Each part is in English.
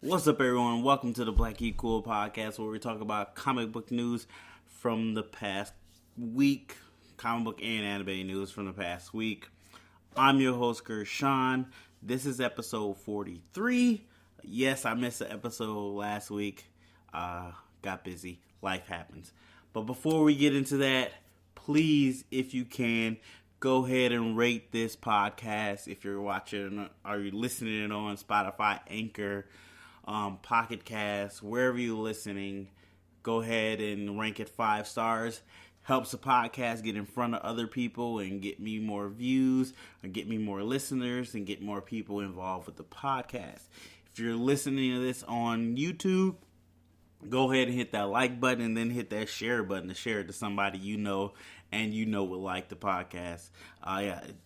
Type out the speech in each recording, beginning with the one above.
What's up, everyone? Welcome to the Black Geek Cool podcast, where we talk about comic book news from the past week, comic book and anime news from the past week. I'm your host, Gershon. This is episode 43. Yes, I missed the episode last week. Got busy. Life happens. But before we get into that, please, if you can, go ahead and rate this podcast. If you're watching or you're listening on Spotify, Anchor, Pocket Cast, wherever you're listening, go ahead and rank it 5 stars. Helps the podcast get in front of other people and get me more views, and get me more listeners, and get more people involved with the podcast. If you're listening to this on YouTube, go ahead and hit that like button and then hit that share button to share it to somebody you know and you know will like the podcast.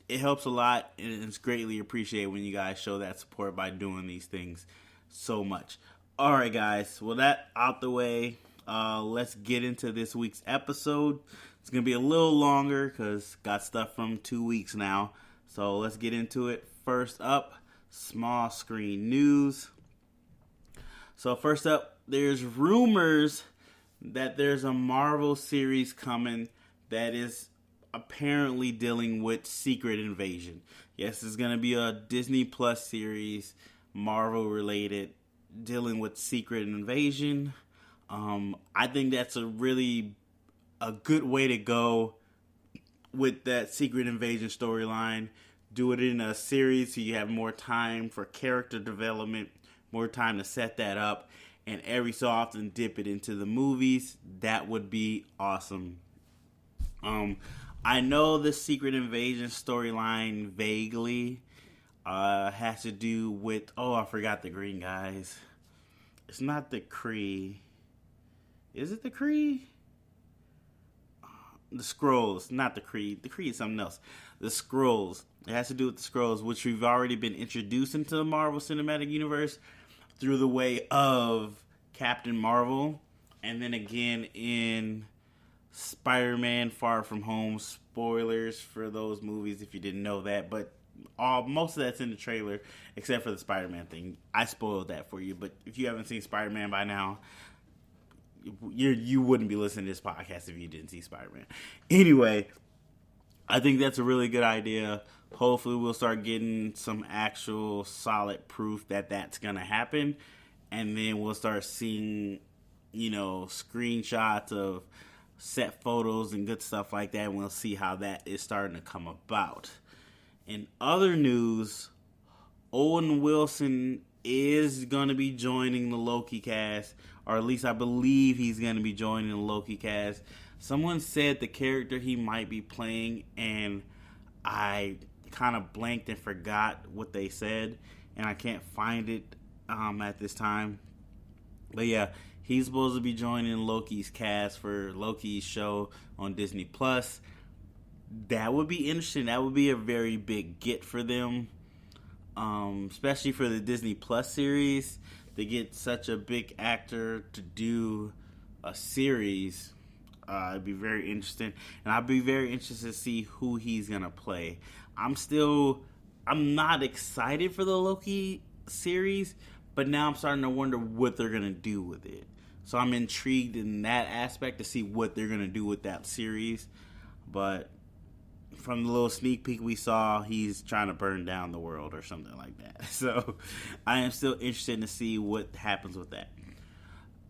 It helps a lot, and it's greatly appreciated when you guys show that support by doing these things so much. Alright, guys, well, that out the way, let's get into this week's episode. It's going to be a little longer because got stuff from 2 weeks now. So let's get into it. First up, small screen news. So first up, there's rumors that there's a Marvel series coming that is apparently dealing with Secret Invasion. Yes, it's going to be a Disney Plus series, Marvel related, dealing with Secret Invasion. I think that's a good way to go with that Secret Invasion storyline. Do it in a series so you have more time for character development, more time to set that up, and every so often dip it into the movies. That would be awesome. I know the Secret Invasion storyline vaguely has to do with, I forgot the green guys. It's not the Cree. Is it the Cree? The Skrulls, not the Cree. The Cree is something else. The Skrulls. It has to do with the Skrulls, which we've already been introduced into the Marvel Cinematic Universe through the way of Captain Marvel, and then again in Spider-Man Far From Home. Spoilers for those movies if you didn't know that, but most of that's in the trailer except for the Spider-Man thing. I spoiled that for you, but if you haven't seen Spider-Man by now, you wouldn't be listening to this podcast if you didn't see Spider-Man. Anyway, I think that's a really good idea. Hopefully we'll start getting some actual solid proof that that's going to happen, and then we'll start seeing, screenshots of set photos and good stuff like that, and we'll see how that is starting to come about. In other news, Owen Wilson is going to be joining the Loki cast, or at least I believe he's going to be joining the Loki cast. Someone said the character he might be playing, and I kind of blanked and forgot what they said, and I can't find it at this time. But yeah, he's supposed to be joining Loki's cast for Loki's show on Disney Plus. That would be interesting. That would be a very big get for them, especially for the Disney Plus series. To get such a big actor to do a series, it'd be very interesting. And I'd be very interested to see who he's going to play. I'm not excited for the Loki series, but now I'm starting to wonder what they're going to do with it. So I'm intrigued in that aspect to see what they're going to do with that series. But from the little sneak peek we saw, he's trying to burn down the world or something like that. So I am still interested to see what happens with that.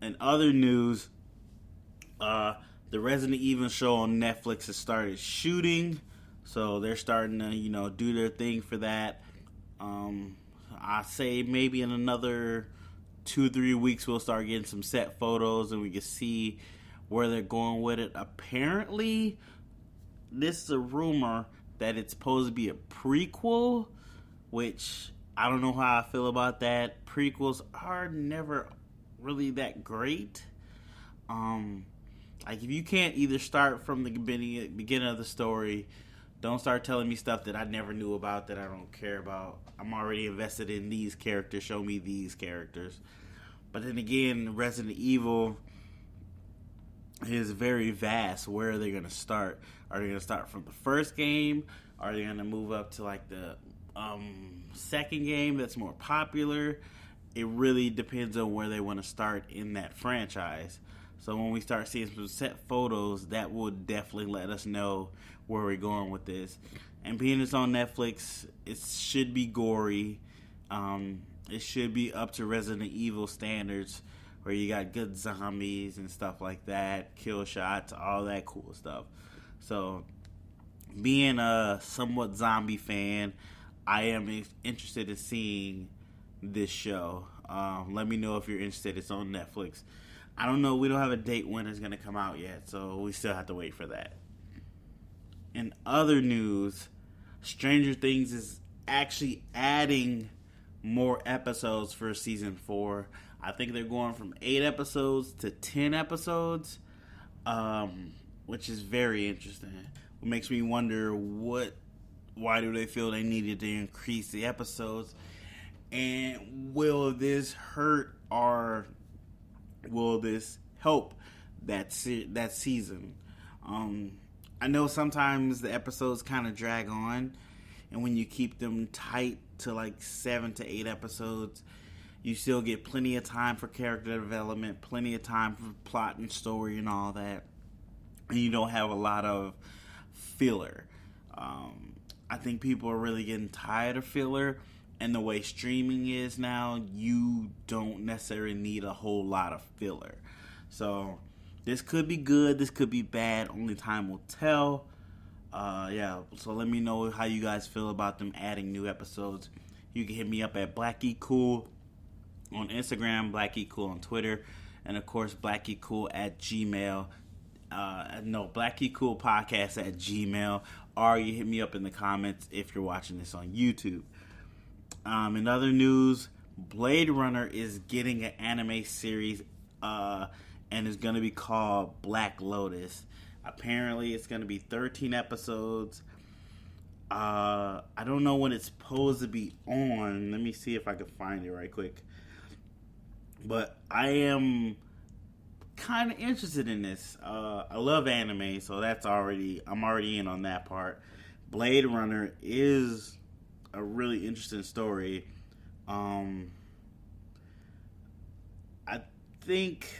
In other news, the Resident Evil show on Netflix has started shooting. So they're starting to, do their thing for that. I say maybe in another 2-3 weeks we'll start getting some set photos and we can see where they're going with it. Apparently, this is a rumor that it's supposed to be a prequel, which I don't know how I feel about that. Prequels are never really that great. If you can't either start from the beginning of the story, don't start telling me stuff that I never knew about, that I don't care about. I'm already invested in these characters. Show me these characters. But then again, Resident Evil is very vast. Where are they going to start? Are they going to start from the first game? Are they going to move up to like the second game that's more popular? it really depends on where they want to start in that franchise. So when we start seeing some set photos, that will definitely let us know where we're going with this. And being it's on Netflix, it should be gory. It should be up to Resident Evil standards, where you got good zombies and stuff like that, kill shots, all that cool stuff. So, being a somewhat zombie fan, I am interested in seeing this show. Let me know if you're interested. It's on Netflix. I don't know. We don't have a date when it's going to come out yet, so we still have to wait for that. In other news, Stranger Things is actually adding more episodes for season 4. I think they're going from 8 episodes to 10 episodes, which is very interesting. It makes me wonder why do they feel they needed to increase the episodes, and will this hurt or will this help that season? I know sometimes the episodes kind of drag on, and when you keep them tight to like 7 to 8 episodes, you still get plenty of time for character development, plenty of time for plot and story and all that, and you don't have a lot of filler. I think people are really getting tired of filler, and the way streaming is now, you don't necessarily need a whole lot of filler. So this could be good, this could be bad, only time will tell. So let me know how you guys feel about them adding new episodes. You can hit me up at BLACKGEEKCOOL on Instagram, BLACKGEEKCOOL on Twitter, and of course BLACKGEEKCOOL at Gmail. BLACKGEEKCOOL podcast at Gmail, or you hit me up in the comments if you're watching this on YouTube. In other news, Blade Runner is getting an anime series, and it's going to be called Black Lotus. Apparently, it's going to be 13 episodes. I don't know when it's supposed to be on. Let me see if I can find it right quick. But I am kind of interested in this. I love anime, so I'm already in on that part. Blade Runner is a really interesting story. I think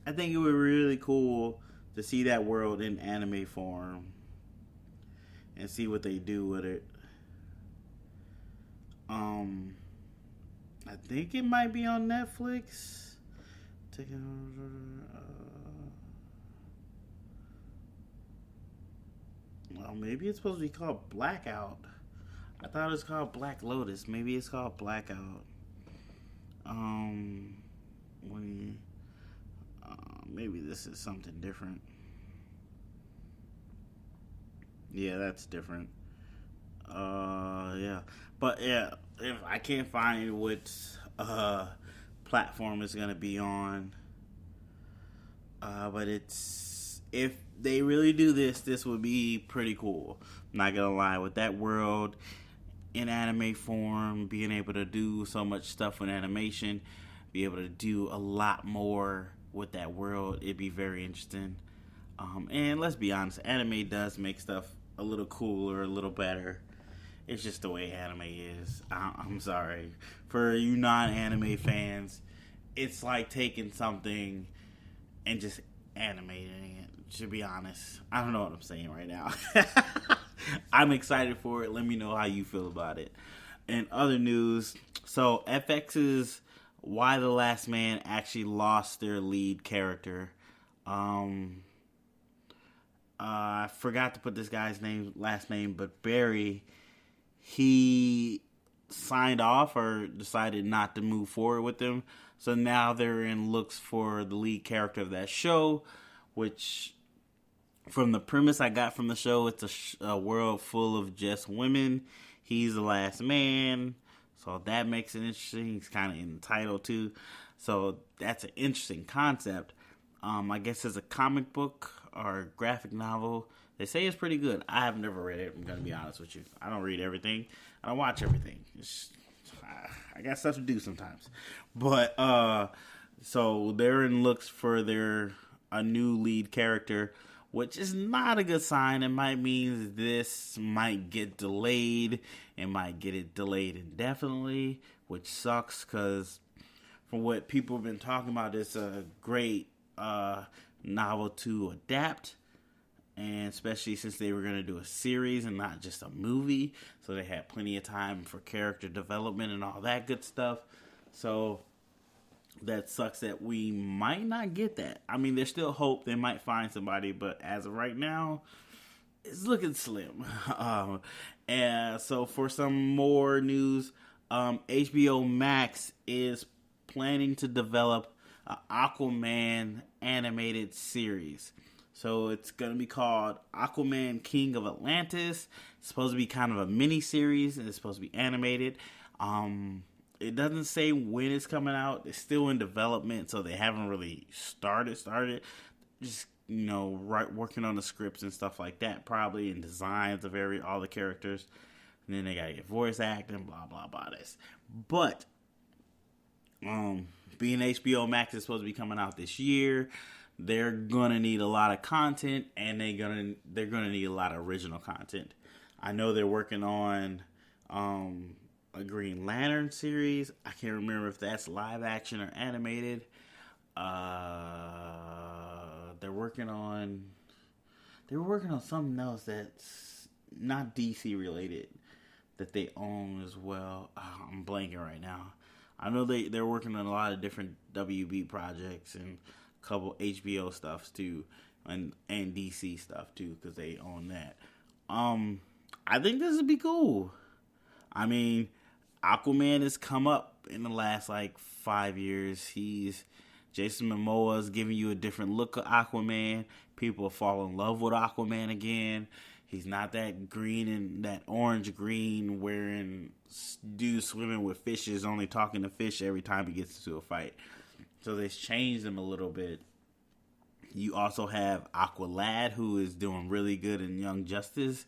it would be really cool to see that world in anime form and see what they do with it. I think it might be on Netflix. Well, maybe it's supposed to be called Blackout. I thought it was called Black Lotus. Maybe it's called Blackout. Maybe this is something different. Yeah, that's different. But yeah, if I can't find what platform it's gonna be on, but if they really do this would be pretty cool. I'm not gonna lie, with that world in anime form, being able to do so much stuff with animation, be able to do a lot more with that world, it'd be very interesting. And let's be honest, anime does make stuff a little cooler, a little better. It's just the way anime is. I'm sorry. For you non-anime fans, it's like taking something and just animating it, to be honest. I don't know what I'm saying right now. I'm excited for it. Let me know how you feel about it. In other news, so FX's Y: The Last Man actually lost their lead character. I forgot to put this guy's last name, but Barry, he signed off or decided not to move forward with them. So now they're in looks for the lead character of that show, which from the premise I got from the show, it's a world full of just women. He's the last man, so that makes it interesting. He's kind of in the title too, so that's an interesting concept. I guess it's a comic book or graphic novel. They say it's pretty good. I have never read it. I'm going to be honest with you. I don't read everything. I don't watch everything. I got stuff to do sometimes. But, so they're in looks for a new lead character. which is not a good sign. It might mean this might get delayed. It might get it delayed indefinitely, which sucks because from what people have been talking about, it's a great novel to adapt. And especially since they were going to do a series and not just a movie. So they had plenty of time for character development and all that good stuff. So that sucks that we might not get that. I mean, there's still hope they might find somebody. But as of right now, it's looking slim. And so for some more news, HBO Max is planning to develop an Aquaman animated series. So it's going to be called Aquaman King of Atlantis. It's supposed to be kind of a mini-series, and it's supposed to be animated. It doesn't say when it's coming out. It's still in development, so they haven't really started. Just, working on the scripts and stuff like that, probably, and designs of all the characters. And then they got to get voice acting, blah, blah, blah, this. But, being HBO Max is supposed to be coming out this year, they're gonna need a lot of content, and they're gonna need a lot of original content. I know they're working on a Green Lantern series. I can't remember if that's live action or animated. They're working on something else that's not DC related that they own as well. I'm blanking right now. I know they're working on a lot of different WB projects and couple HBO stuff too, and DC stuff too, because they own that. I think this would be cool. I mean, Aquaman has come up in the last 5 years. Jason Momoa's giving you a different look of Aquaman. People fall in love with Aquaman again. He's not that green and that orange green wearing dude swimming with fishes, only talking to fish every time he gets into a fight. So they've changed him a little bit. You also have Aqualad, who is doing really good in Young Justice.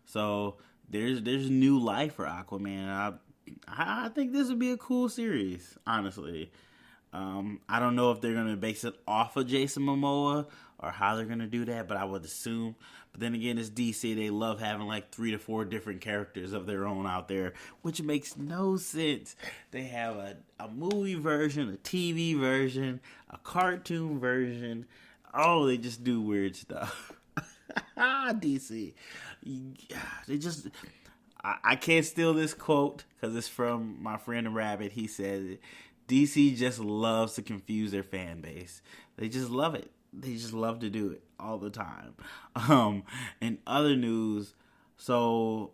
So there's new life for Aquaman. I think this would be a cool series, honestly. I don't know if they're going to base it off of Jason Momoa or how they're going to do that, but I would assume. But then again, it's DC. They love having 3 to 4 different characters of their own out there, which makes no sense. They have a movie version, a TV version, a cartoon version. Oh, they just do weird stuff. DC. They just... I can't steal this quote because it's from my friend Rabbit. He said, DC just loves to confuse their fan base. They just love it. They just love to do it all the time. In other news, so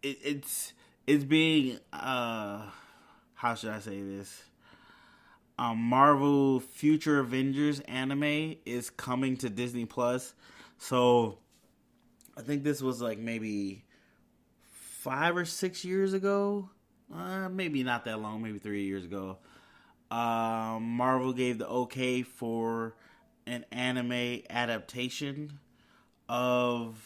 it's being how should I say this? Marvel Future Avengers anime is coming to Disney Plus. So I think this was maybe 5 or 6 years ago. Maybe not that long, maybe 3 years ago. Marvel gave the okay for an anime adaptation of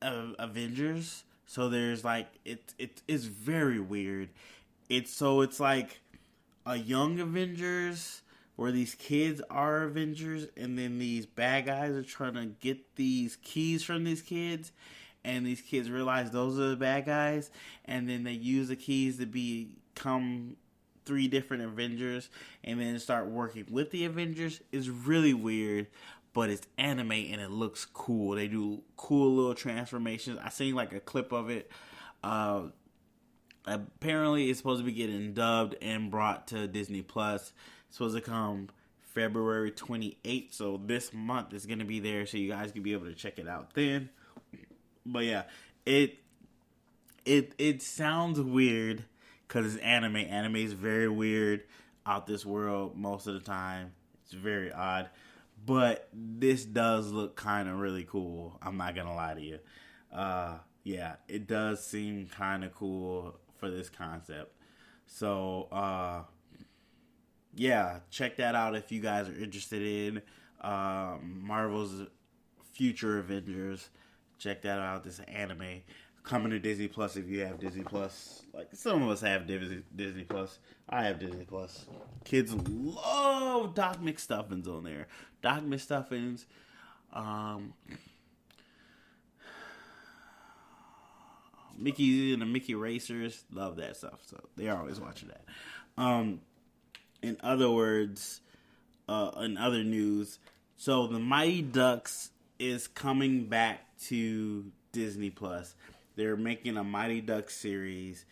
Avengers. So there's it's very weird. It's like a young Avengers where these kids are Avengers, and then these bad guys are trying to get these keys from these kids. And these kids realize those are the bad guys, and then they use the keys to become 3 different Avengers, and then start working with the Avengers. It's really weird, but it's anime and it looks cool. They do cool little transformations. I seen a clip of it. Apparently, it's supposed to be getting dubbed and brought to Disney Plus. It's supposed to come February 28th, so this month is going to be there, so you guys can be able to check it out then. But yeah, it sounds weird because it's anime. Anime is very weird, out this world most of the time. It's very odd. But this does look kind of really cool. I'm not going to lie to you. Yeah, it does seem kind of cool for this concept. So, yeah, check that out if you guys are interested in Marvel's Future Avengers. Check that out. This anime. coming to Disney Plus if you have Disney Plus. Like, some of us have Disney Plus. I have Disney Plus. Kids love Doc McStuffins on there. Doc McStuffins, Mickey and the Mickey Racers, love that stuff. So they're always watching that. In other words, in other news, so the Mighty Ducks is coming back to Disney Plus. They're making a Mighty Ducks series.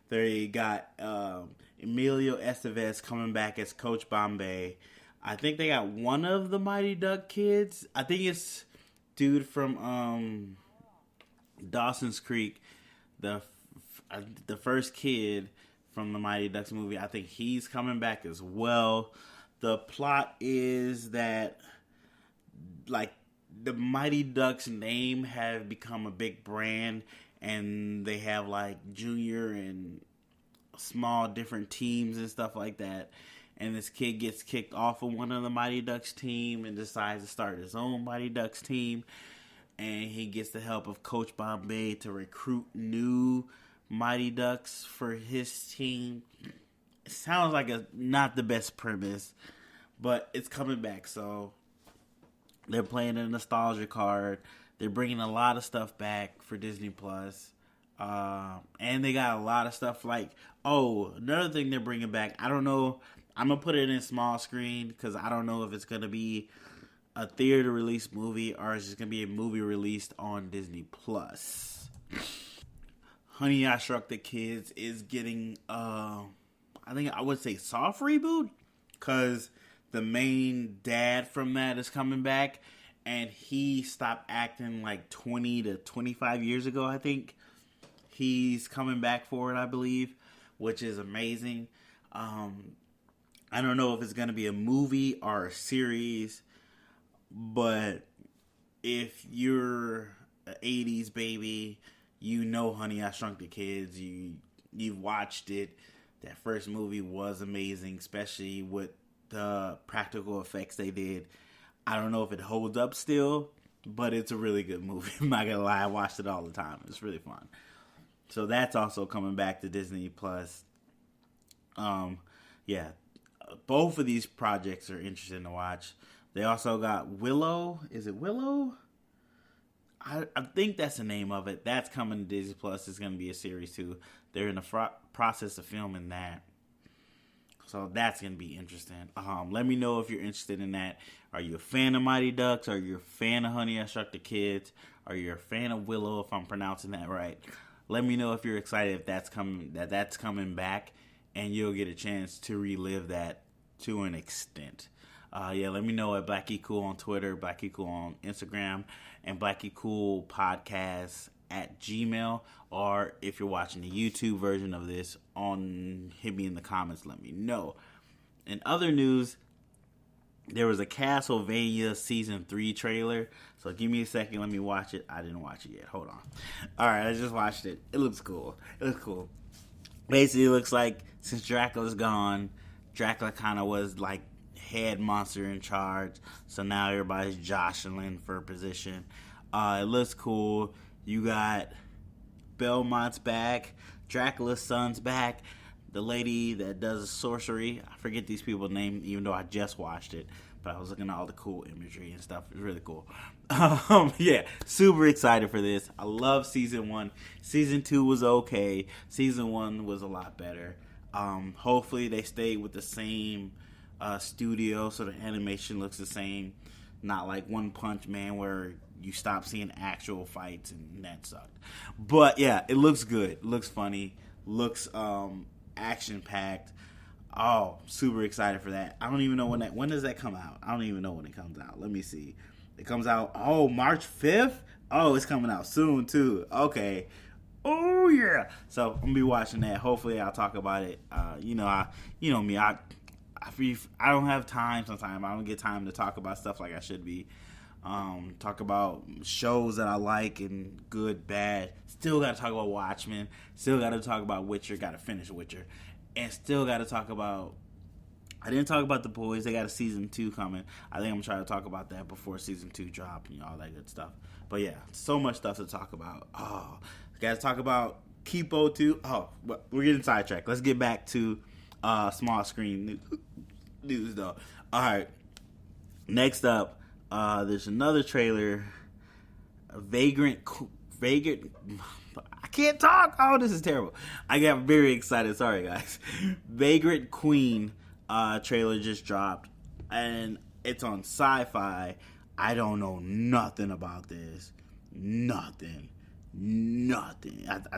They got Emilio Estevez coming back as Coach Bombay. I think they got one of the Mighty Duck kids. I think it's dude from Dawson's Creek, the first kid from the Mighty Ducks movie. I think he's coming back as well. The plot is that, like, the Mighty Ducks name have become a big brand, and they have, like, junior and small different teams and stuff like that. And this kid gets kicked off of one of the Mighty Ducks team and decides to start his own Mighty Ducks team. And he gets the help of Coach Bombay to recruit new Mighty Ducks for his team. It sounds like not the best premise, but it's coming back. So they're playing a nostalgia card. They're bringing a lot of stuff back for Disney Plus. And they got a lot of stuff like, another thing they're bringing back. I don't know. I'm going to put it in small screen because I don't know if it's going to be a theater release movie or it's just going to be a movie released on Disney Plus. Honey, I Shrunk the Kids is getting, I think I would say soft reboot because the main dad from that is coming back and he stopped acting like 20 to 25 years ago, I think. He's coming back for it, I believe, which is amazing. I don't know if it's going to be a movie or a series, but if you're an 80s baby, you know Honey, I Shrunk the Kids. You've watched it. That first movie was amazing, especially with the practical effects they did. I don't know if it holds up still, but it's a really good movie. I'm not going to lie. I watched it all the time. It's really fun. So that's also coming back to Disney Plus. Both of these projects are interesting to watch. They also got Willow. Is it Willow? I think that's the name of it. That's coming to Disney Plus. It's going to be a series too. They're in the process of filming that. So that's going to be interesting. Let me know if you're interested in that. Are you a fan of Mighty Ducks? Are you a fan of Honey, I Shrunk the Kids? Are you a fan of Willow, if I'm pronouncing that right? Let me know if you're excited if that's coming back, and you'll get a chance to relive that to an extent. Let me know at BlackGeekCool on Twitter, BlackGeekCool on Instagram, and BlackGeekCool Podcast at Gmail. Or if you're watching the YouTube version of this, hit me in the comments. Let me know. In other news, there was a Castlevania Season 3 trailer. So give me a second. Let me watch it. I didn't watch it yet. Hold on. Alright, I just watched it. It looks cool. Basically, it looks like since Dracula's gone, Dracula kind of was like head monster in charge. So now everybody's jostling for a position. It looks cool. You got Belmont's back. Dracula's son's back. The lady that does sorcery, I forget these people's name, even though I just watched it. But I was looking at all the cool imagery and stuff. It's really cool. Super excited for this. I love Season 1. Season 2 was okay. Season 1 was a lot better. Hopefully they stay with the same studio so the animation looks the same. Not like One Punch Man where you stop seeing actual fights and that sucked. But yeah, it looks good. It looks funny. Looks action-packed. Oh, super excited for that. I don't even know when does that come out? I don't even know when it comes out. Let me see. It comes out, March 5th? Oh, it's coming out soon, too. Okay. Oh, yeah. So, I'm going to be watching that. Hopefully, I'll talk about it. You know me. I don't have time sometimes. I don't get time to talk about stuff like I should be. Talk about shows that I like and good, bad. Still got to talk about Watchmen. Still got to talk about Witcher. Got to finish Witcher. And still got to talk about... I didn't talk about The Boys. They got a Season 2 coming. I think I'm going to try to talk about that before Season 2 drop. All that good stuff. But yeah, so much stuff to talk about. Oh, Guys, talk about Kipo 2. Oh, we're getting sidetracked. Let's get back to small screen news, though. All right. Next up, there's another trailer. Vagrant. I can't talk. Oh, this is terrible. I got very excited. Sorry, guys. Vagrant Queen trailer just dropped, and it's on Sci-Fi. I don't know nothing about this. Nothing. I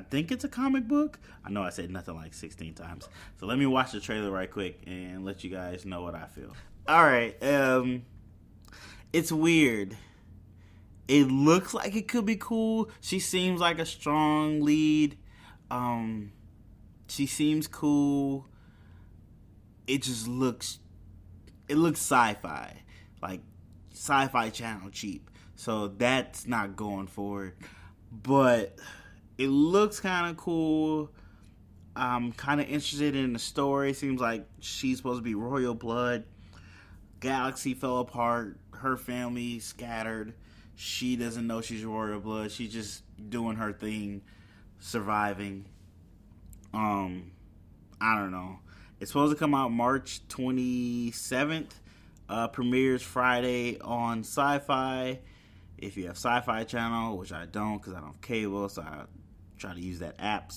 think it's a comic book. I know I said nothing like 16 times. So let me watch the trailer right quick and let you guys know what I feel. All right. It's weird. It looks like it could be cool. She seems like a strong lead. She seems cool. It just looks sci-fi. Like Sci-Fi Channel cheap. So that's not going for it. But it looks kind of cool. I'm kind of interested in the story. Seems like she's supposed to be royal blood. Galaxy fell apart. Her family scattered. She doesn't know she's royal blood. She's just doing her thing, surviving. I don't know. It's supposed to come out March 27th. Premieres Friday on Sci-Fi. If you have Sci-Fi Channel, which I don't because I don't have cable, so I try to use that app.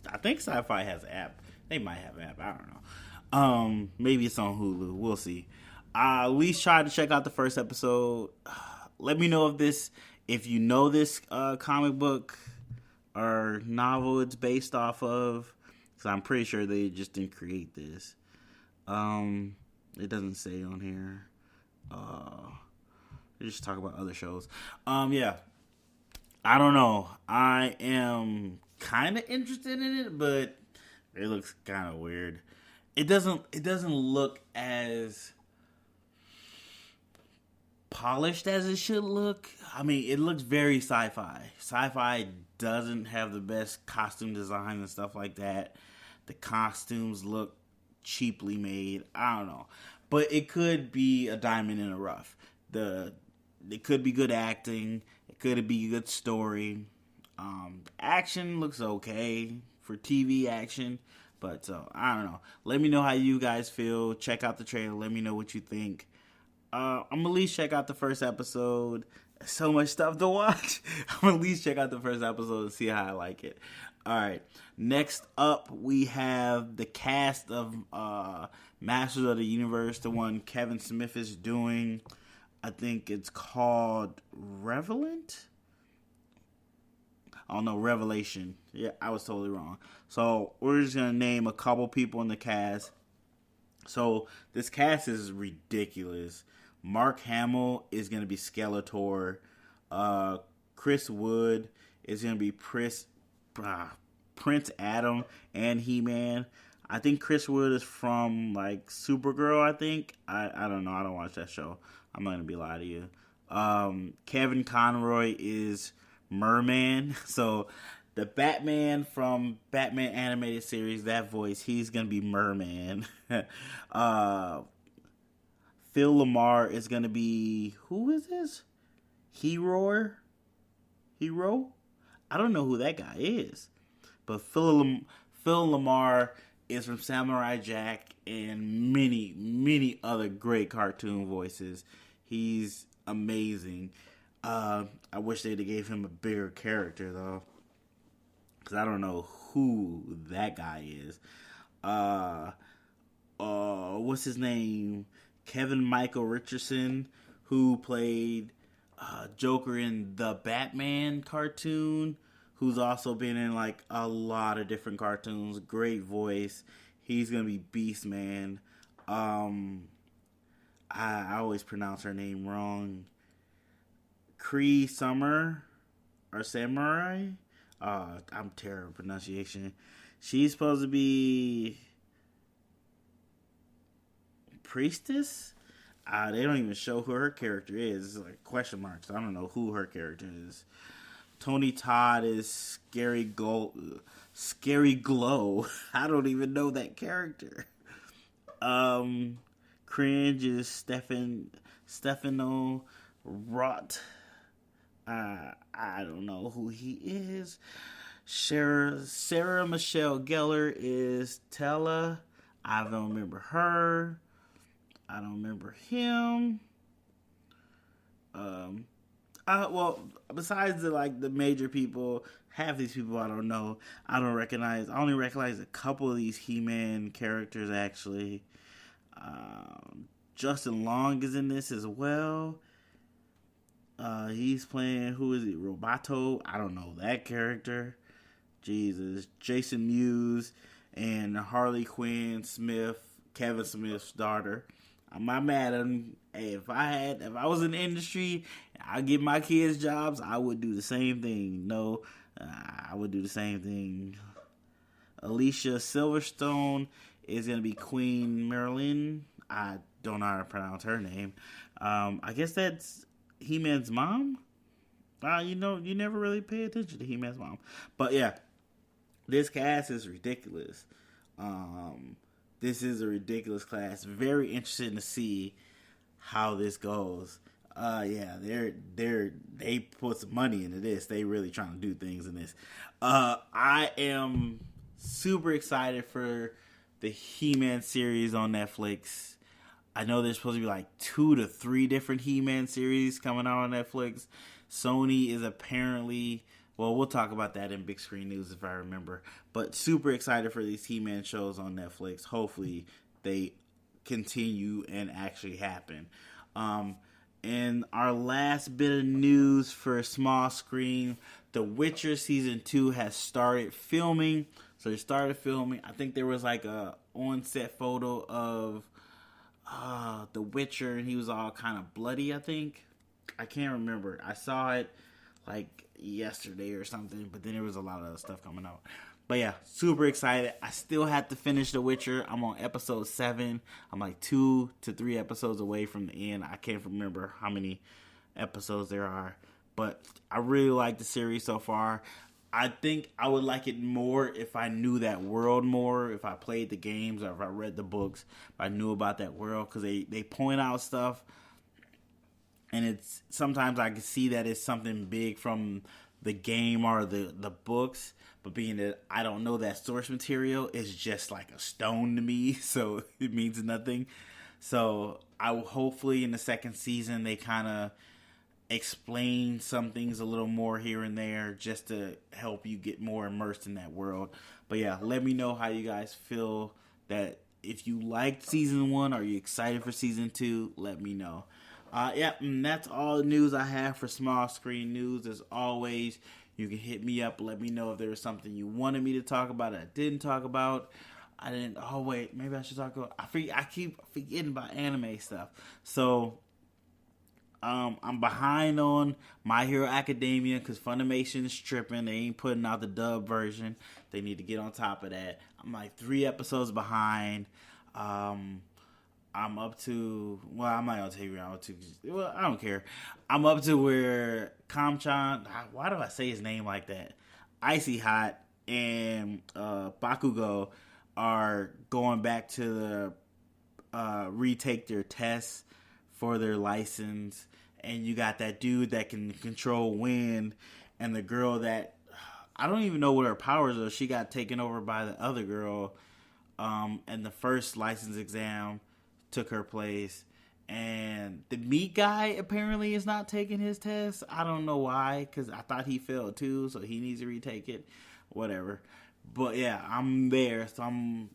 I think Sci-Fi has an app. They might have an app. I don't know. Maybe it's on Hulu. We'll see. At least try to check out the first episode. Let me know if you know this comic book or novel it's based off of. Because I'm pretty sure they just didn't create this. It doesn't say on here. They just talk about other shows. Yeah. I don't know. I am kind of interested in it, but it looks kind of weird. It doesn't look as polished as it should look. I mean, it looks very sci-fi. Sci-fi doesn't have the best costume design and stuff like that. The costumes look cheaply made. I don't know. But it could be a diamond in the rough. It could be good acting. It could be a good story. Action looks okay for TV action. But I don't know. Let me know how you guys feel. Check out the trailer. Let me know what you think. I'm going to at least check out the first episode. So much stuff to watch. I'm going to at least check out the first episode and see how I like it. All right. Next up, we have the cast of Masters of the Universe, the one Kevin Smith is doing. I think it's called Revelant? Oh, no, Revelation. Yeah, I was totally wrong. So, we're just going to name a couple people in the cast. So, this cast is ridiculous. Mark Hamill is going to be Skeletor. Chris Wood is going to be Prince Adam and He-Man. I think Chris Wood is from, like, Supergirl, I think. I don't know. I don't watch that show. I'm not going to be lying to you. Kevin Conroy is Merman. So, the Batman from Batman animated series, that voice, he's going to be Merman. Phil Lamar is going to be, who is this? Hero? I don't know who that guy is. But Phil Lamar is from Samurai Jack and many, many other great cartoon voices. He's amazing. I wish they'd have gave him a bigger character, though. Because I don't know who that guy is. What's his name? Kevin Michael Richardson, who played Joker in the Batman cartoon, who's also been in like a lot of different cartoons. Great voice. He's gonna be Beastman. I always pronounce her name wrong. Cree Summer or Samurai. I'm terrible at pronunciation. She's supposed to be Priestess. They don't even show who her character is. It's like question marks. I don't know who her character is. Tony Todd is Scary Glow. I don't even know that character. Cringe is Stefano Rott. I don't know who he is. Sarah Michelle Gellar is Tella. I don't remember her. I don't remember him. Well, besides the major people, half these people I don't know. I don't recognize. I only recognize a couple of these He-Man characters actually. Justin Long is in this as well. He's playing, who is it? Roboto. I don't know that character. Jesus. Jason Mewes and Harley Quinn Smith, Kevin Smith's daughter. I'm not mad at him. Hey, if I was in the industry, I give my kids jobs, I would do the same thing. No, I would do the same thing. Alicia Silverstone is going to be Queen Marilyn. I don't know how to pronounce her name. I guess that's He-Man's mom. You never really pay attention to He-Man's mom. But yeah, this cast is ridiculous. This is a ridiculous class. Very interested to see how this goes. Yeah, they put some money into this. They really trying to do things in this. I am super excited for the He-Man series on Netflix. I know there's supposed to be like 2 to 3 different He-Man series coming out on Netflix. Sony is apparently, well, we'll talk about that in big screen news if I remember. But super excited for these He-Man shows on Netflix. Hopefully they continue and actually happen. And our last bit of news for a small screen, The Witcher Season 2 has started filming. So they started filming. I think there was like a on-set photo of The Witcher, and he was all kind of bloody, I think. I can't remember. I saw it like yesterday or something, but then there was a lot of other stuff coming out. But yeah, super excited. I still have to finish The Witcher. I'm on episode 7. I'm like 2 to 3 episodes away from the end. I can't remember how many episodes there are, but I really like the series so far. I think I would like it more if I knew that world more, if I played the games or if I read the books, if I knew about that world, because they point out stuff, and it's sometimes I can see that it's something big from the game or the books, but being that I don't know that source material, it's just like a stone to me, so it means nothing. So I will hopefully in the second season they kind of explain some things a little more here and there just to help you get more immersed in that world. But yeah, let me know how you guys feel, that if you liked season 1, are you excited for season 2? Let me know. And that's all the news I have for small screen news. As always, you can hit me up, let me know if there was something you wanted me to talk about that I didn't talk about. Oh wait, maybe I should talk about, I keep forgetting about anime stuff. So I'm behind on My Hero Academia because Funimation is tripping. They ain't putting out the dub version. They need to get on top of that. I'm like 3 episodes behind. I'm up to, well, I'm not going to tell you I'm up to, well, I don't care. I'm up to where Kamchan, why do I say his name like that? Icy Hot and Bakugo are going back to the retake their tests for their license, and you got that dude that can control wind, and the girl that I don't even know what her powers are. She got taken over by the other girl, and the first license exam took her place, and the meat guy apparently is not taking his test. I don't know why, because I thought he failed too, so he needs to retake it. Whatever. But yeah, I'm there, so I'm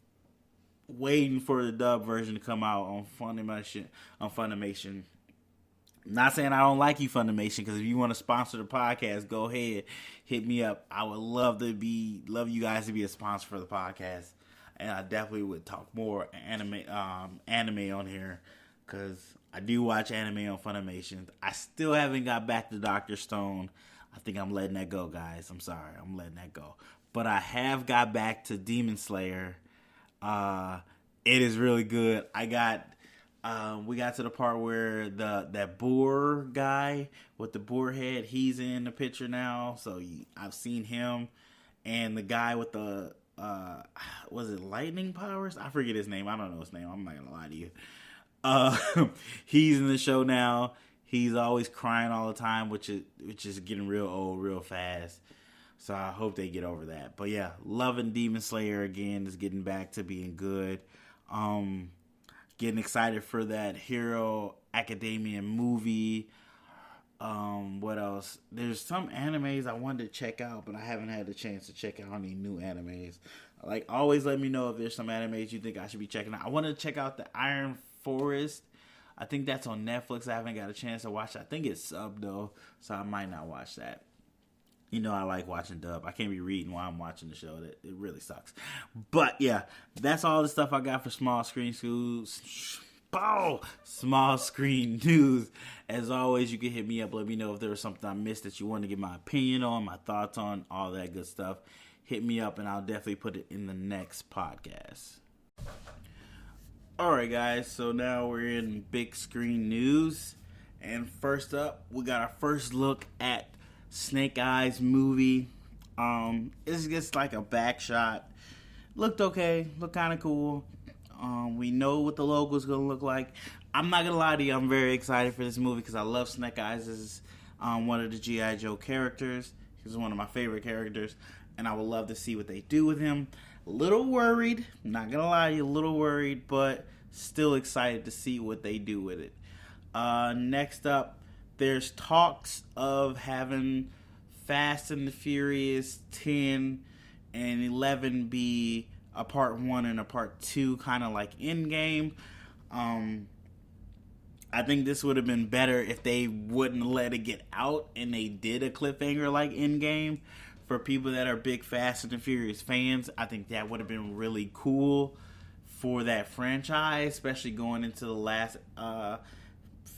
waiting for the dub version to come out on Funimation. I'm not saying I don't like you, Funimation, because if you want to sponsor the podcast, go ahead, hit me up. I would love you guys to be a sponsor for the podcast, and I definitely would talk more anime on here, because I do watch anime on Funimation. I still haven't got back to Dr. Stone. I think I'm letting that go, guys. I'm sorry, I'm letting that go. But I have got back to Demon Slayer. It is really good. We got to the part where that boar guy with the boar head, he's in the picture now. So I've seen him, and the guy with the was it lightning powers? I forget his name. I don't know his name. I'm not gonna lie to you. He's in the show now. He's always crying all the time, which is getting real old real fast. So I hope they get over that. But yeah, loving Demon Slayer again, is getting back to being good. Getting excited for that Hero Academia movie. What else? There's some animes I wanted to check out, but I haven't had the chance to check out any new animes. Like, always let me know if there's some animes you think I should be checking out. I want to check out the Iron Forest. I think that's on Netflix. I haven't got a chance to watch it. I think it's subbed though, so I might not watch that. You know, I like watching dub. I can't be reading while I'm watching the show. It really sucks. But yeah, that's all the stuff I got for small screen news. Small screen news. As always, you can hit me up. Let me know if there was something I missed that you want to get my opinion on, my thoughts on, all that good stuff. Hit me up and I'll definitely put it in the next podcast. Alright guys, so now we're in big screen news. And first up, we got our first look at Snake Eyes movie. It's just like a back shot. Looked okay. Looked kind of cool. We know what the logo's gonna look like. I'm not gonna lie to you. I'm very excited for this movie because I love Snake Eyes as one of the G.I. Joe characters. He's one of my favorite characters, and I would love to see what they do with him. A little worried. Not gonna lie to you. A little worried, but still excited to see what they do with it. Next up, there's talks of having Fast and the Furious 10 and 11 be a part 1 and a part 2, kind of like Endgame. I think this would have been better if they wouldn't let it get out and they did a cliffhanger like Endgame. For people that are big Fast and the Furious fans, I think that would have been really cool for that franchise, especially going into the last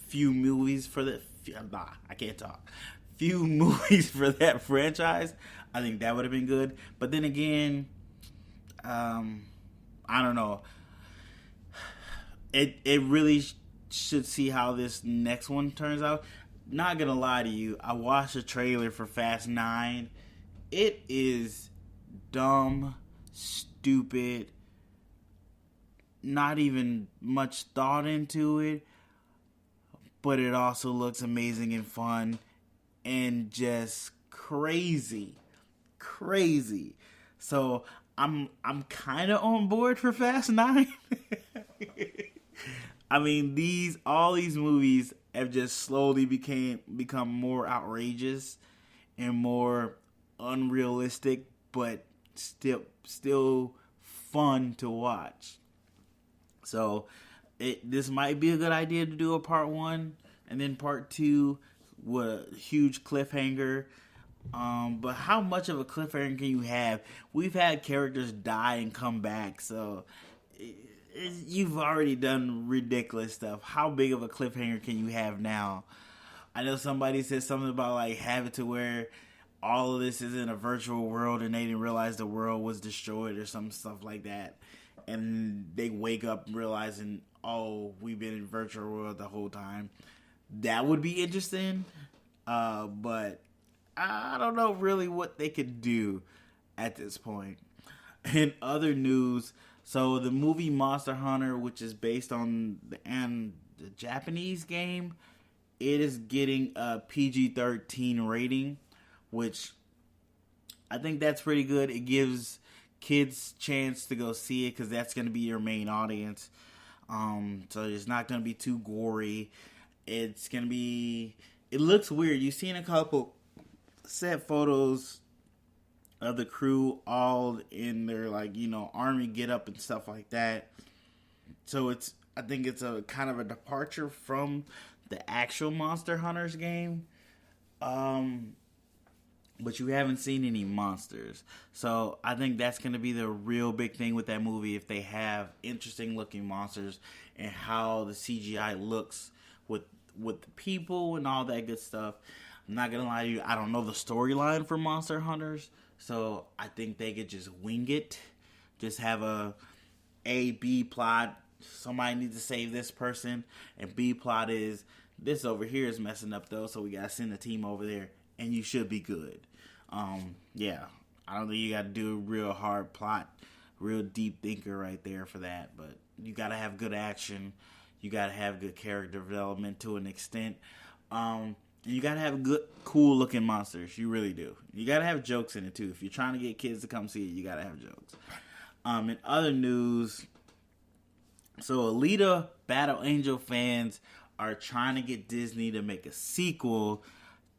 few movies for the... I can't talk. Few movies for that franchise. I think that would have been good. But then again, I don't know. It really should see how this next one turns out. Not gonna lie to you, I watched a trailer for Fast 9. It is dumb, stupid, not even much thought into it. But it also looks amazing and fun and just crazy. So I'm kind of on board for Fast 9. I mean, all these movies have just slowly become more outrageous and more unrealistic, but still fun to watch. So this might be a good idea to do a part 1 and then part 2 with a huge cliffhanger. But how much of a cliffhanger can you have? We've had characters die and come back, so you've already done ridiculous stuff. How big of a cliffhanger can you have now? I know somebody said something about like have it to where all of this is in a virtual world and they didn't realize the world was destroyed or some stuff like that. And they wake up realizing, oh, we've been in virtual world the whole time. That would be interesting. But I don't know really what they could do at this point. In other news, so the movie Monster Hunter, which is based on the Japanese game, it is getting a PG-13 rating, which I think that's pretty good. It gives kids chance to go see it because that's going to be your main audience. So it's not going to be too gory. It's going to be... It looks weird. You've seen a couple set photos of the crew all in their, like, you know, army getup and stuff like that. So I think it's a kind of a departure from the actual Monster Hunters game. But you haven't seen any monsters. So I think that's going to be the real big thing with that movie, if they have interesting looking monsters and how the CGI looks with the people and all that good stuff. I'm not going to lie to you, I don't know the storyline for Monster Hunters. So I think they could just wing it. Just have a B plot. Somebody needs to save this person. And B plot is, this over here is messing up though, so we got to send a team over there. And you should be good. Yeah, I don't think you got to do a real hard plot, real deep thinker right there for that. But you got to have good action. You got to have good character development to an extent. And you gotta have good, cool looking monsters. You really do. You gotta have jokes in it too. If you're trying to get kids to come see it, you gotta have jokes. In other news, so Alita Battle Angel fans are trying to get Disney to make a sequel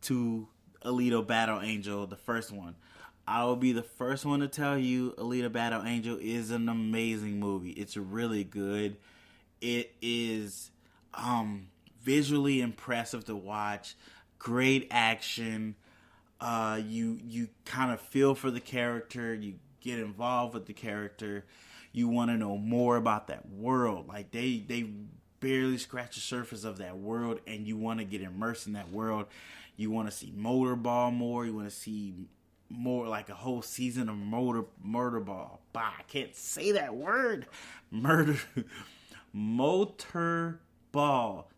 to Alita Battle Angel, the first one. I will be the first one to tell you Alita Battle Angel is an amazing movie. It's really good. It is visually impressive to watch. Great action. You kind of feel for the character. You get involved with the character. You want to know more about that world. Like they barely scratch the surface of that world, and you want to get immersed in that world. You want to see Motorball more. You want to see more, like a whole season of Motorball. Bah, I can't say that word. Motorball.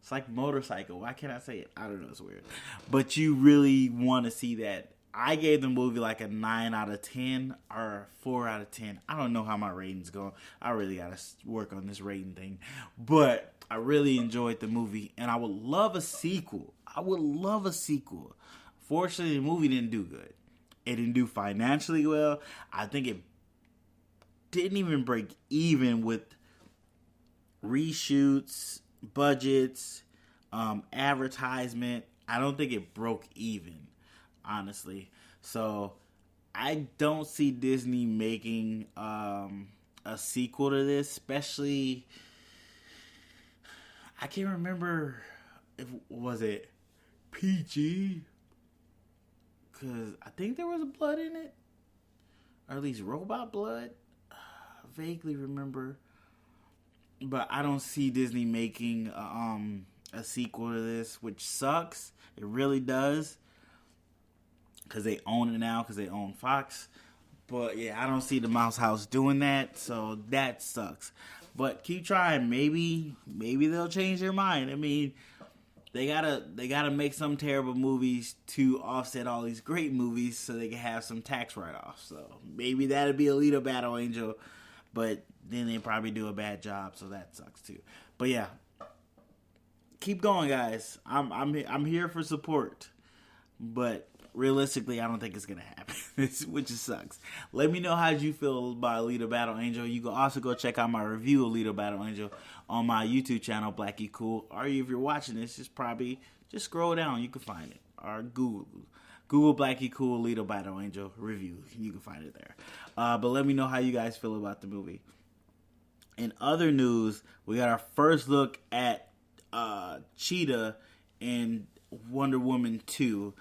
It's like motorcycle. Why can't I say it? I don't know. It's weird. But you really want to see that. I gave the movie like a 9 out of 10 or a 4 out of 10. I don't know how my rating's going. I really got to work on this rating thing. But I really enjoyed the movie, and I would love a sequel. Fortunately, the movie didn't do good. It didn't do financially well. I think it didn't even break even with reshoots, budgets, advertisement. I don't think it broke even, honestly. So I don't see Disney making a sequel to this, especially, I can't remember if was it PG, because I think there was blood in it, or at least robot blood. I vaguely remember, but I don't see Disney making a sequel to this, which sucks. It really does, because they own it now, because they own Fox. But yeah, I don't see the Mouse House doing that, so that sucks. But keep trying. Maybe they'll change their mind. I mean, they gotta make some terrible movies to offset all these great movies, so they can have some tax write-offs. So maybe that'll be Alita Battle Angel, but then they probably do a bad job, so that sucks too. But yeah, keep going, guys. I'm here for support, but realistically, I don't think it's gonna happen, which just sucks. Let me know how you feel about Alita Battle Angel. You can also go check out my review of Alita Battle Angel on my YouTube channel, BLACKGEEKCOOL. Or if you're watching this, just scroll down. You can find it. Or Google BLACKGEEKCOOL Alita Battle Angel review. You can find it there. But let me know how you guys feel about the movie. In other news, we got our first look at Cheetah in Wonder Woman 2.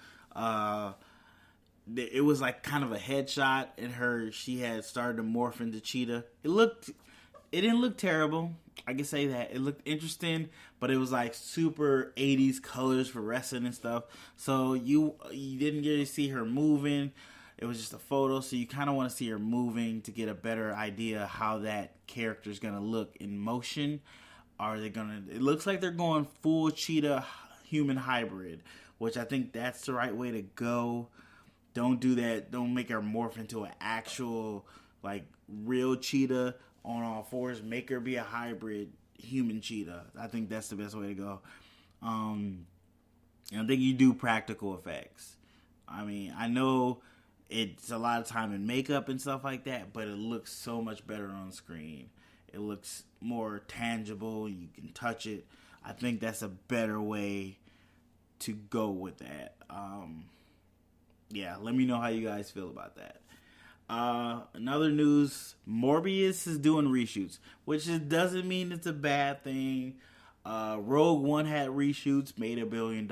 It was like kind of a headshot in her. She had started to morph into Cheetah. It didn't look terrible. I can say that. It looked interesting, but it was like super 80s colors for wrestling and stuff. So you didn't get to see her moving. It was just a photo, so you kind of want to see her moving to get a better idea how that character is going to look in motion. It looks like they're going full Cheetah human hybrid, which I think that's the right way to go. Don't do that. Don't make her morph into an actual, like, real cheetah on all fours. Make her be a hybrid human cheetah. I think that's the best way to go. And I think you do practical effects. I mean, I know it's a lot of time in makeup and stuff like that, but it looks so much better on screen. It looks more tangible. You can touch it. I think that's a better way to go with that. Yeah, let me know how you guys feel about that. Another news, Morbius is doing reshoots, which doesn't mean it's a bad thing. Rogue One had reshoots, made $1 billion.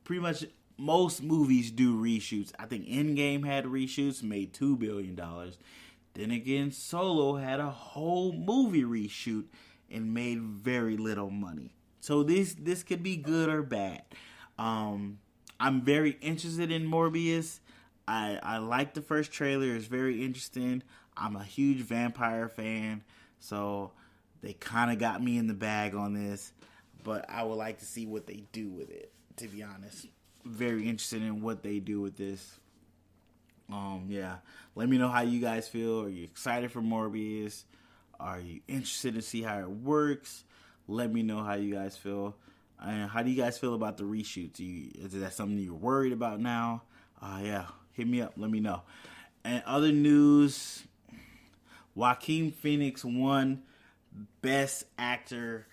Pretty much most movies do reshoots. I think Endgame had reshoots, made $2 billion. Then again, Solo had a whole movie reshoot and made very little money. So this could be good or bad. I'm very interested in Morbius. I like the first trailer. It's very interesting. I'm a huge vampire fan, so they kind of got me in the bag on this. But I would like to see what they do with it, to be honest. Very interested in what they do with this. Yeah. Let me know how you guys feel. Are you excited for Morbius? Are you interested to see how it works? Let me know how you guys feel. How do you guys feel about the reshoots? Is that something you're worried about now? Yeah, hit me up. Let me know. And other news, Joaquin Phoenix won Best Actor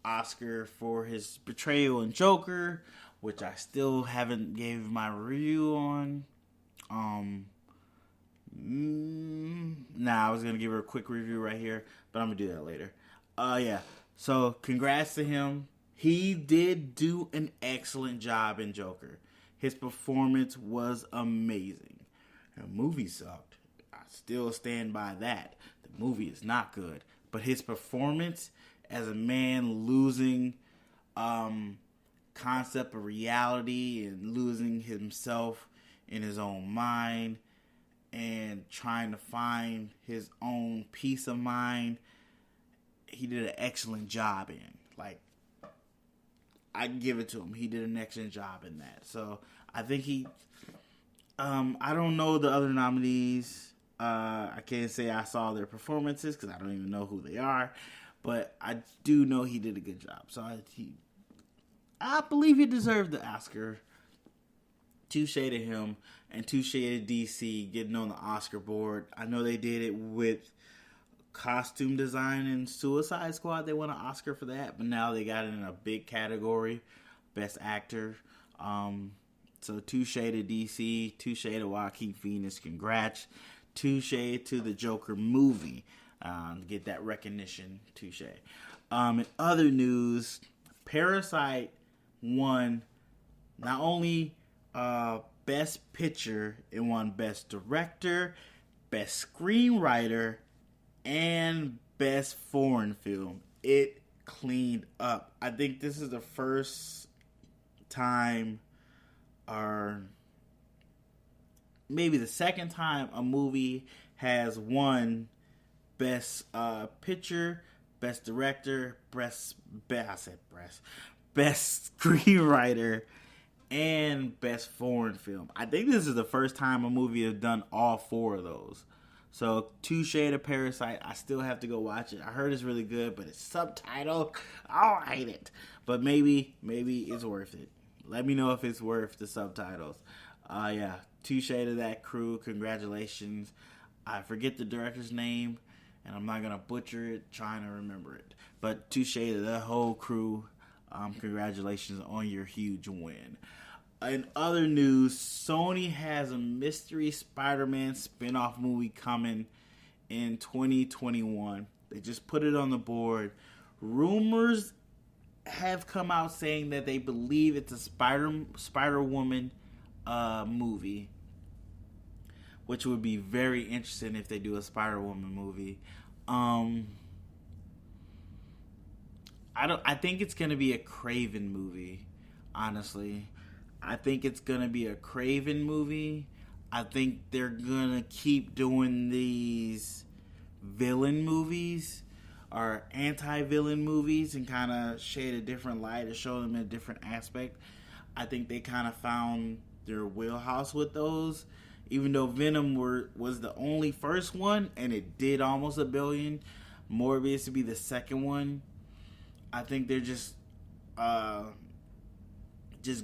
Oscar for his portrayal in Joker, which I still haven't gave my review on. I was going to give her a quick review right here, but I'm going to do that later. Yeah. So, congrats to him. He did do an excellent job in Joker. His performance was amazing. The movie sucked. I still stand by that. The movie is not good. But his performance as a man losing concept of reality and losing himself in his own mind and trying to find his own peace of mind, he did an excellent job in. Like, I give it to him. He did an excellent job in that. So, I think he... I don't know the other nominees. I can't say I saw their performances because I don't even know who they are. But I do know he did a good job. So, I believe he deserved the Oscar. Touche to him. And touche to DC getting on the Oscar board. I know they did it with costume design and Suicide Squad. They won an Oscar for that, but now they got it in a big category, Best Actor. So touche to DC, touche to Joaquin Phoenix, congrats. Touche to the Joker movie, get that recognition, touche. In other news, Parasite won not only Best Picture, it won Best Director, Best Screenwriter, and Best Foreign Film. It cleaned up. I think this is the first time, or maybe the second time, a movie has won Best Picture, Best Director, Best Screenwriter, and Best Foreign Film. I think this is the first time a movie has done all four of those. So, touche to Parasite. I still have to go watch it. I heard it's really good, but it's subtitled. I'll hate it. But maybe it's worth it. Let me know if it's worth the subtitles. Yeah, touche to that crew. Congratulations. I forget the director's name, and I'm not going to butcher it trying to remember it. But touche to the whole crew. Congratulations on your huge win. In other news, Sony has a mystery Spider-Man spinoff movie coming in 2021. They just put it on the board. Rumors have come out saying that they believe it's a Spider-Woman movie, which would be very interesting if they do a Spider-Woman movie. I think it's gonna be a Craven movie, honestly. I think it's gonna be a Craven movie. I think they're gonna keep doing these villain movies or anti-villain movies and kind of shade a different light to show them a different aspect. I think they kind of found their wheelhouse with those. Even though Venom was the only first one and it did almost $1 billion, Morbius to be the second one. I think they're just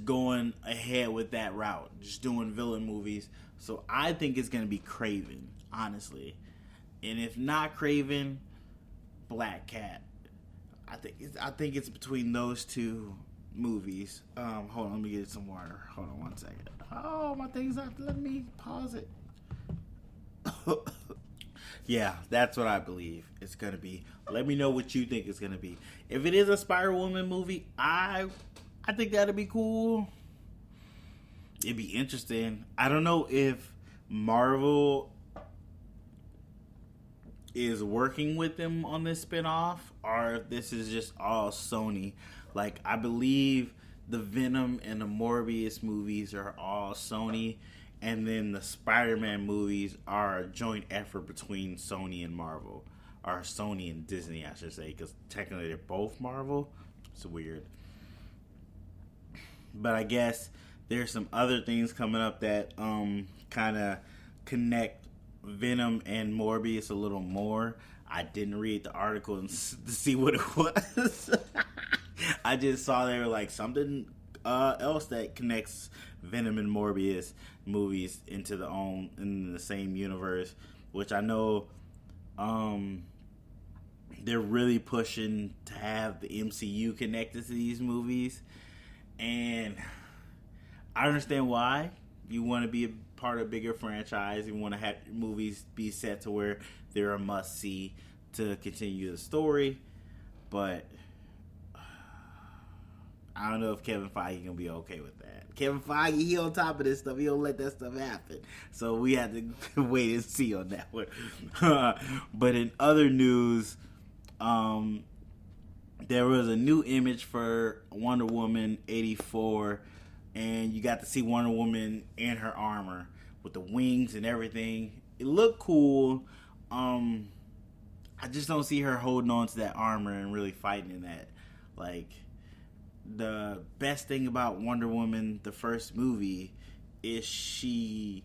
going ahead with that route, just doing villain movies. So I think it's gonna be Craven, honestly. And if not Craven, Black Cat. I think it's between those two movies. Hold on, let me get some water. Hold on 1 second. Oh, my thing's not letting me pause it. Yeah, that's what I believe it's gonna be. Let me know what you think it's gonna be. If it is a Spider-Woman movie, I think that'd be cool. It'd be interesting. I don't know if Marvel is working with them on this spinoff or if this is just all Sony. Like, I believe the Venom and the Morbius movies are all Sony, and then the Spider-Man movies are a joint effort between Sony and Marvel, or Sony and Disney, I should say, because technically they're both Marvel. It's weird. But I guess there's some other things coming up that kind of connect Venom and Morbius a little more. I didn't read the article to see what it was. I just saw there like something else that connects Venom and Morbius movies into in the same universe, which I know they're really pushing to have the MCU connected to these movies, and I understand why. You want to be a part of a bigger franchise. You want to have movies be set to where they're a must-see to continue the story, but I don't know if Kevin Feige gonna be okay with that. Kevin Feige, he on top of this stuff. He don't let that stuff happen. So we have to wait and see on that one. But in other news, there was a new image for Wonder Woman 84, and you got to see Wonder Woman in her armor with the wings and everything. It looked cool. I just don't see her holding on to that armor and really fighting in that. Like, the best thing about Wonder Woman, the first movie, is she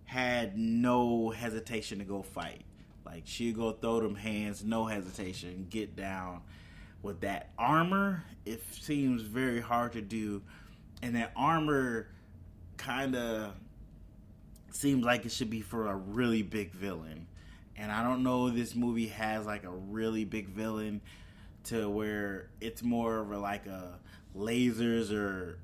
had no hesitation to go fight. Like, she'd go throw them hands, no hesitation, get down. With that armor, it seems very hard to do. And that armor kind of seems like it should be for a really big villain. And I don't know if this movie has like a really big villain to where it's more of a lasers or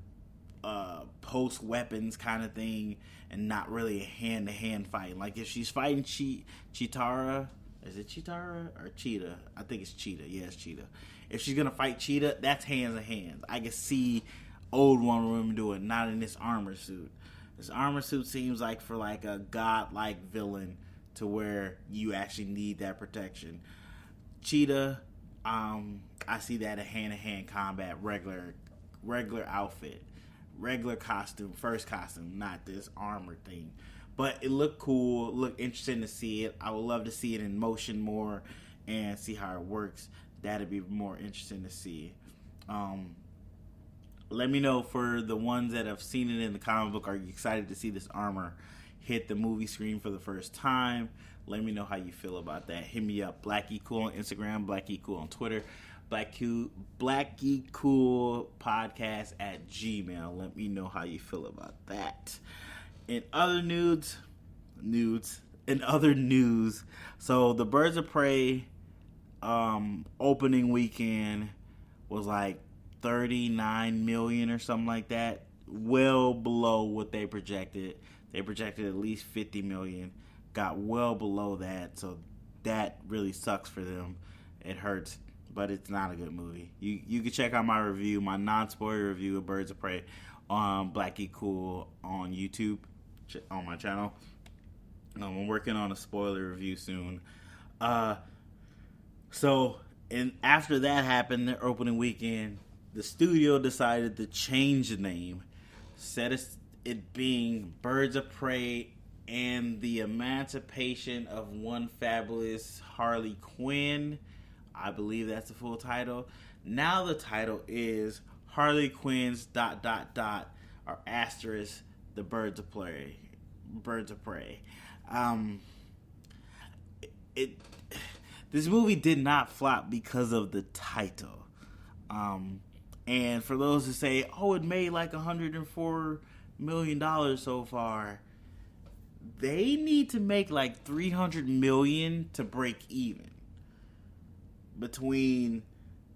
post weapons kind of thing, and not really a hand-to-hand fight. Like if she's fighting Cheetara, is it Cheetara or Cheetah? I think it's Cheetah. Yeah, it's Cheetah. If she's gonna fight Cheetah, that's hands to hands. I can see old Wonder Woman do it, not in this armor suit. This armor suit seems like for like a godlike villain to where you actually need that protection. Cheetah, I see that a hand-to-hand combat, regular outfit, regular costume, first costume, not this armor thing. But it looked cool, looked interesting to see it. I would love to see it in motion more and see how it works. That'd be more interesting to see. Let me know for the ones that have seen it in the comic book. Are you excited to see this armor hit the movie screen for the first time? Let me know how you feel about that. Hit me up, BLACKGEEKCOOL on Instagram, BLACKGEEKCOOL on Twitter, BLACKGEEKCOOL podcast at Gmail. Let me know how you feel about that. In other news, so the Birds of Prey opening weekend was like 39 million or something like that, well below what they projected. They projected at least 50 million, got well below that, so that really sucks for them. It hurts, but it's not a good movie. You can check out my review, my non-spoiler review of Birds of Prey on Black Geek Cool on YouTube, on my channel. I'm working on a spoiler review soon. So, and after that happened, the opening weekend, the studio decided to change the name, instead of it being Birds of Prey and the Emancipation of One Fabulous Harley Quinn. I believe that's the full title. Now the title is Harley Quinn's ... or asterisk the Birds of Prey. This movie did not flop because of the title. And for those who say, oh, it made like $104 million so far, they need to make like $300 million to break even. Between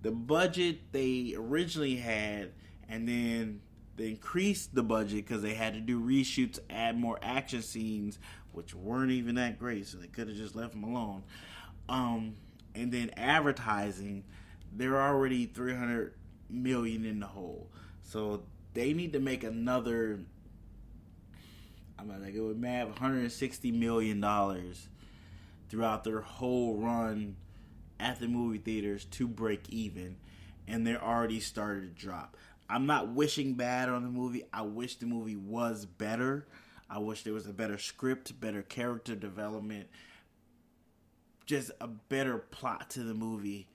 the budget they originally had, and then they increased the budget because they had to do reshoots, add more action scenes, which weren't even that great, so they could have just left them alone. And then advertising, they're already $300 million in the hole, so they need to make another. I'm not gonna go mad, $160 million throughout their whole run at the movie theaters to break even, and they're already started to drop. I'm not wishing bad on the movie. I wish the movie was better. I wish there was a better script, better character development, just a better plot to the movie.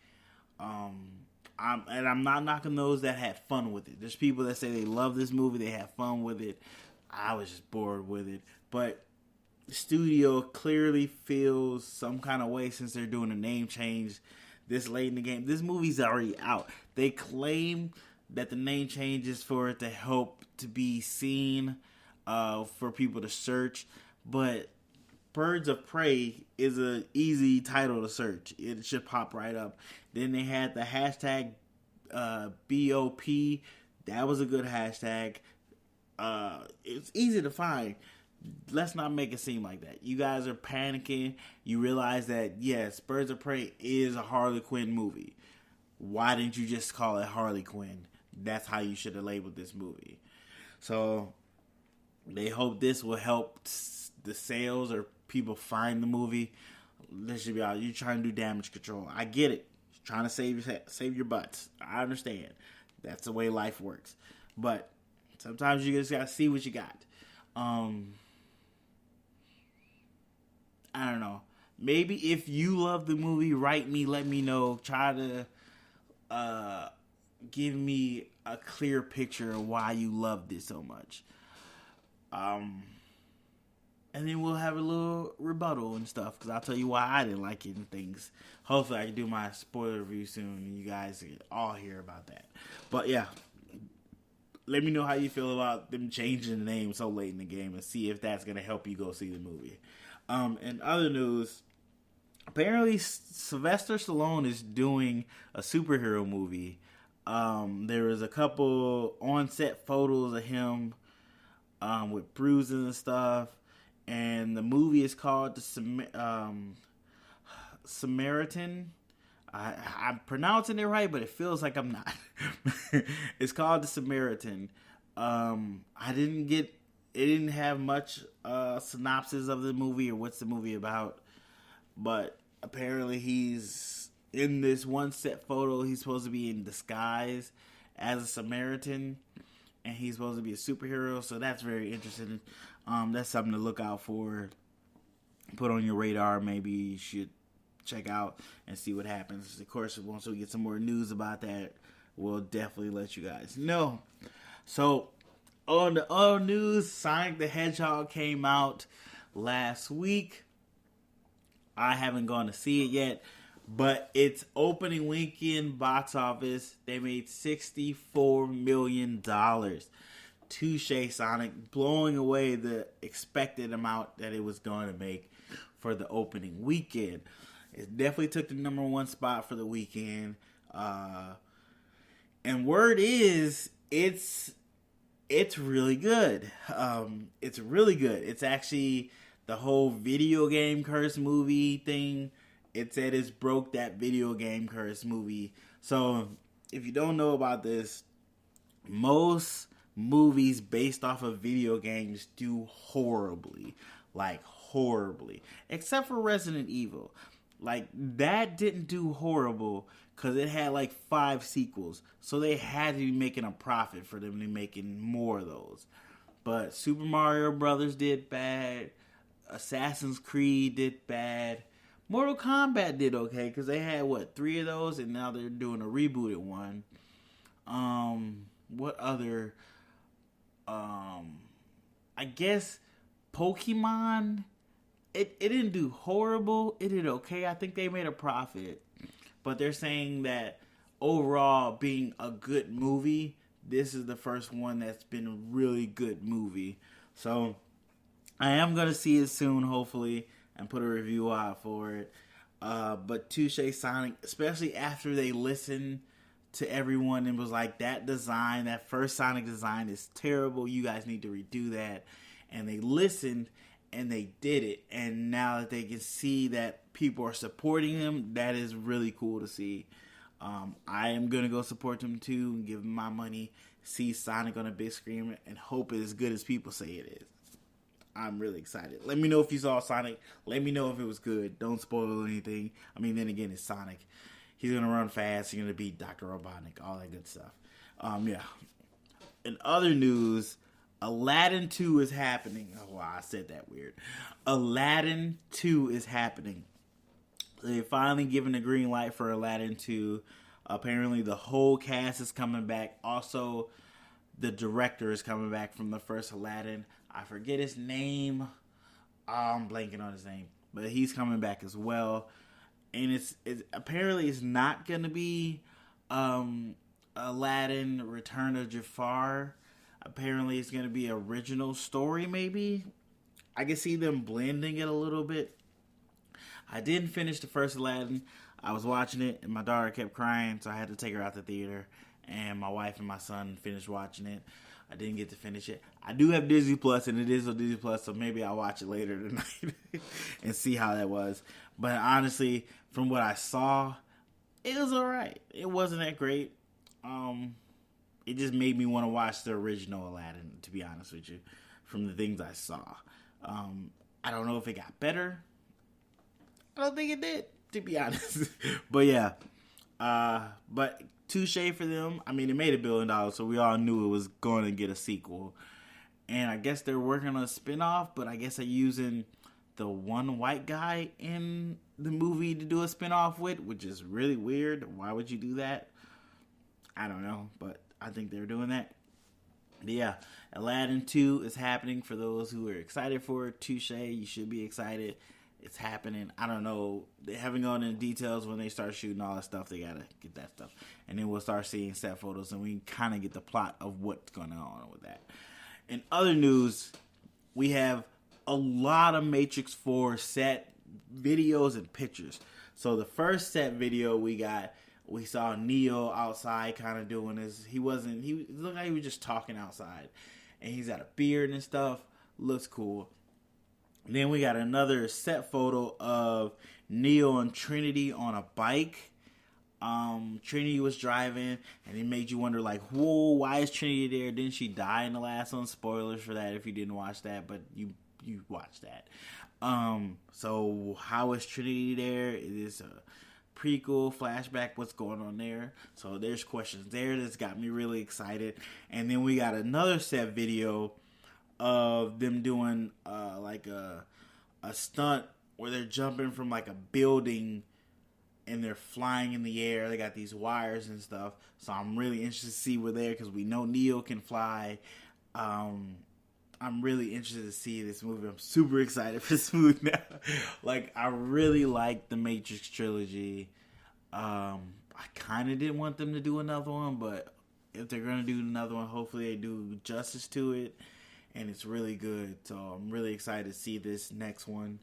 I'm not knocking those that had fun with it. There's people that say they love this movie, they had fun with it. I was just bored with it. But the studio clearly feels some kind of way since they're doing a name change this late in the game. This movie's already out. They claim that the name change is for it to help to be seen, for people to search, but Birds of Prey is an easy title to search. It should pop right up. Then they had the hashtag BOP. That was a good hashtag. It's easy to find. Let's not make it seem like that. You guys are panicking. You realize that, yes, Birds of Prey is a Harley Quinn movie. Why didn't you just call it Harley Quinn? That's how you should have labeled this movie. So they hope this will help the sales or people find the movie. This should be out. You're trying to do damage control. I get it. You're trying to save your butts. I understand. That's the way life works. But sometimes you just gotta see what you got. I don't know. Maybe if you love the movie, write me, let me know. Try to give me a clear picture of why you loved it so much. And then we'll have a little rebuttal and stuff, because I'll tell you why I didn't like it and things. Hopefully I can do my spoiler review soon and you guys can all hear about that. But yeah, let me know how you feel about them changing the name so late in the game and see if that's going to help you go see the movie. In other news, apparently Sylvester Stallone is doing a superhero movie. There was a couple on-set photos of him with bruises and stuff. And the movie is called The Samaritan. I'm pronouncing it right, but it feels like I'm not. It's called The Samaritan. It didn't have much synopsis of the movie or what's the movie about. But apparently he's in this one set photo. He's supposed to be in disguise as a Samaritan. And he's supposed to be a superhero. So that's very interesting. That's something to look out for. Put on your radar. Maybe you should check out and see what happens. Of course, once we get some more news about that, we'll definitely let you guys know. So, on the other news, Sonic the Hedgehog came out last week. I haven't gone to see it yet, but its opening weekend box office, they made $64 million. Touche, Sonic, blowing away the expected amount that it was going to make for the opening weekend. It definitely took the number one spot for the weekend. And word is, it's really good. It's really good. It's actually the whole video game curse movie thing. It said it's broke that video game curse movie. So, if you don't know about this, most movies based off of video games do horribly. Like, horribly. Except for Resident Evil. Like, that didn't do horrible because it had like 5 sequels. So they had to be making a profit for them to be making more of those. But Super Mario Brothers did bad. Assassin's Creed did bad. Mortal Kombat did okay because they had, 3 of those, and now they're doing a rebooted one. What other? I guess Pokemon. It didn't do horrible. It did okay. I think they made a profit. But they're saying that overall, being a good movie, this is the first one that's been a really good movie. So I am going to see it soon, hopefully, and put a review out for it. But Touche Sonic, especially after they listened to everyone and was like, that first Sonic design is terrible. You guys need to redo that. And they listened and they did it. And now that they can see that people are supporting them, that is really cool to see. I am going to go support them too and give them my money, see Sonic on a big screen, and hope it is as good as people say it is. I'm really excited. Let me know if you saw Sonic. Let me know if it was good. Don't spoil anything. I mean, then again, it's Sonic. He's going to run fast. He's going to beat Dr. Robotnik. All that good stuff. Yeah. In other news, Aladdin 2 is happening. Oh, wow, I said that weird. Aladdin 2 is happening. They're finally giving the green light for Aladdin 2. Apparently, the whole cast is coming back. Also, the director is coming back from the first Aladdin. I forget his name. I'm blanking on his name. But he's coming back as well. and it's apparently it's not gonna be Aladdin Return of Jafar. Apparently it's gonna be original story. Maybe I can see them blending it a little bit. I didn't finish the first Aladdin. I was watching it and my daughter kept crying, so I had to take her out the theater. And my wife and my son finished watching it. I didn't get to finish it. I do have Disney Plus, and it is on Disney Plus, so maybe I'll watch it later tonight and see how that was. But honestly, from what I saw, it was alright. It wasn't that great. It just made me want to watch the original Aladdin, to be honest with you, from the things I saw. I don't know if it got better. I don't think it did, to be honest. But yeah. But touche for them. I mean, it made $1 billion, so we all knew it was going to get a sequel. And I guess they're working on a spinoff, but I guess they're using the one white guy in the movie to do a spinoff with, which is really weird. Why would you do that? I don't know, but I think they're doing that. But yeah, Aladdin 2 is happening for those who are excited for it. Touche, you should be excited. It's happening. I don't know. They haven't gone into details. When they start shooting all that stuff, they gotta get that stuff. And then we'll start seeing set photos, and we kind of get the plot of what's going on with that. In other news, we have a lot of Matrix 4 set videos and pictures. So the first set video we saw Neo outside kind of doing this. He looked like he was just talking outside. And he's got a beard and stuff. Looks cool. Then we got another set photo of Neo and Trinity on a bike. Trinity was driving, and it made you wonder, like, whoa, why is Trinity there? Didn't she die in the last one? Spoilers for that if you didn't watch that, but you watched that. So how is Trinity there? Is it a prequel, flashback? What's going on there? So there's questions there that's got me really excited. And then we got another set video of them doing like a stunt where they're jumping from like a building and they're flying in the air. They got these wires and stuff. So I'm really interested to see where they're, because we know Neo can fly. I'm really interested to see this movie. I'm super excited for this movie now. Like, I really like the Matrix trilogy. I kind of didn't want them to do another one, but if they're going to do another one, hopefully they do justice to it. And it's really good. So I'm really excited to see this next one.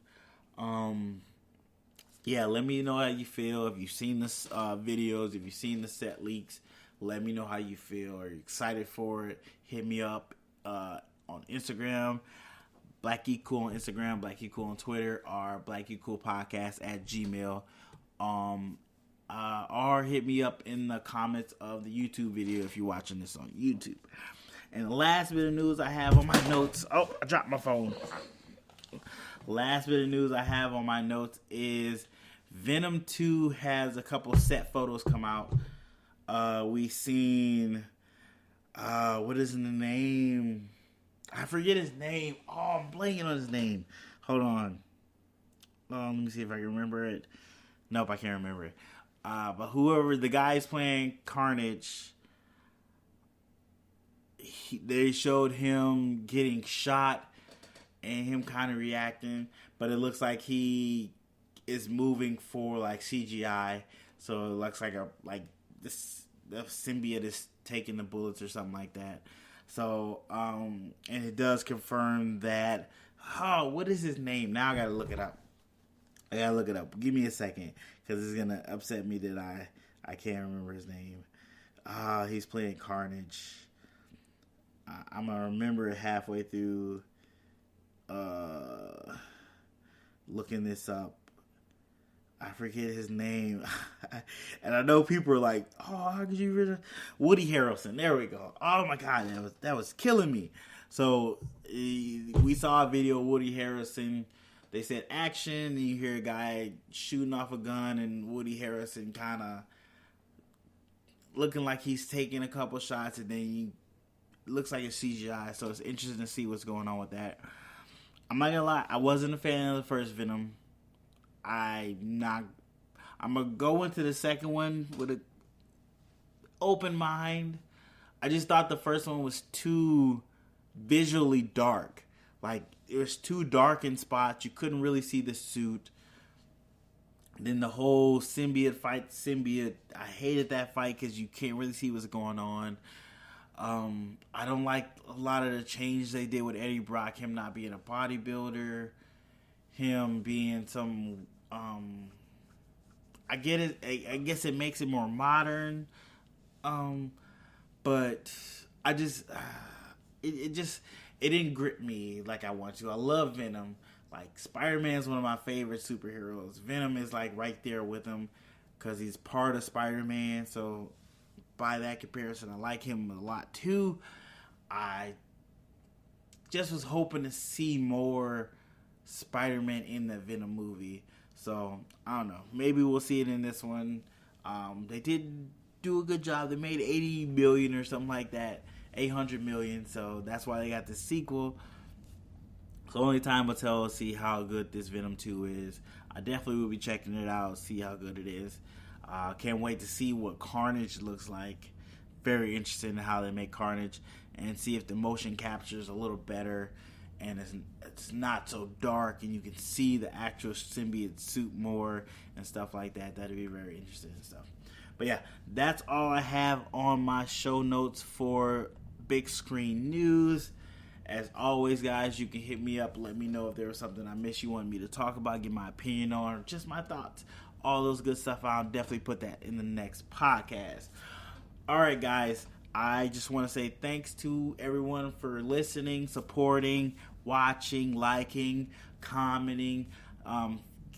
Yeah, let me know how you feel. If you've seen the videos, if you've seen the set leaks, let me know how you feel. Are you excited for it? Hit me up on Instagram, BlackGeekCool on Instagram, BlackGeekCool on Twitter, or BlackGeekCoolPodcast@gmail. Or hit me up in the comments of the YouTube video if you're watching this on YouTube. And the last bit of news I have on my notes... Oh, I dropped my phone. Last bit of news I have on my notes is Venom 2 has a couple set photos come out. We seen... what is the name? I forget his name. Oh, I'm blanking on his name. Hold on. Let me see if I can remember it. Nope, I can't remember it. But whoever the guy's playing Carnage... They showed him getting shot and him kind of reacting, but it looks like he is moving for like CGI, so it looks like the symbiote is taking the bullets or something like that. So and it does confirm that. Oh, what is his name? Now I gotta look it up. Give me a second, because it's gonna upset me that I can't remember his name. He's playing Carnage. I'm gonna remember it halfway through looking this up. I forget his name. And I know people are like, oh, how could you really... Woody Harrelson. There we go. Oh my God, that was killing me. So we saw a video of Woody Harrelson. They said action, and you hear a guy shooting off a gun, and Woody Harrelson kind of looking like he's taking a couple shots, and then looks like it's CGI, so it's interesting to see what's going on with that. I'm not gonna lie, I wasn't a fan of the first Venom. I'm gonna go into the second one with an open mind. I just thought the first one was too visually dark. Like, it was too dark in spots. You couldn't really see the suit. Then the whole symbiote, I hated that fight because you can't really see what's going on. I don't like a lot of the changes they did with Eddie Brock, him not being a bodybuilder, him being some, I get it, I guess it makes it more modern, but I just, it didn't grip me like I want to. I love Venom. Like, Spider-Man is one of my favorite superheroes. Venom is, like, right there with him because he's part of Spider-Man. So, by that comparison, I like him a lot, too. I just was hoping to see more Spider-Man in the Venom movie. So, I don't know. Maybe we'll see it in this one. They did do a good job. They made $80 million or something like that. $800 million. So, that's why they got the sequel. So only time will tell, see how good this Venom 2 is. I definitely will be checking it out, see how good it is. Can't wait to see what Carnage looks like. Very interested in how they make Carnage and see if the motion capture is a little better and it's not so dark and you can see the actual symbiote suit more and stuff like that. That'd be very interesting and stuff. But yeah, that's all I have on my show notes for Big Screen News. As always, guys, you can hit me up. Let me know if there was something I missed you want me to talk about, give my opinion on, or just my thoughts. All those good stuff. I'll definitely put that in the next podcast. All right, guys. I just want to say thanks to everyone for listening, supporting, watching, liking, commenting,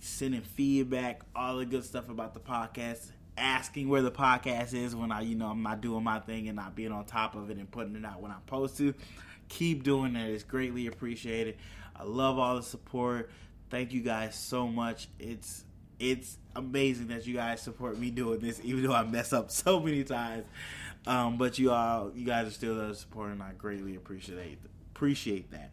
sending feedback, all the good stuff about the podcast. Asking where the podcast is when I'm not doing my thing and not being on top of it and putting it out when I'm supposed to. Keep doing that. It's greatly appreciated. I love all the support. Thank you guys so much. It's amazing that you guys support me doing this, even though I mess up so many times. But you guys are still there supporting. I greatly appreciate that.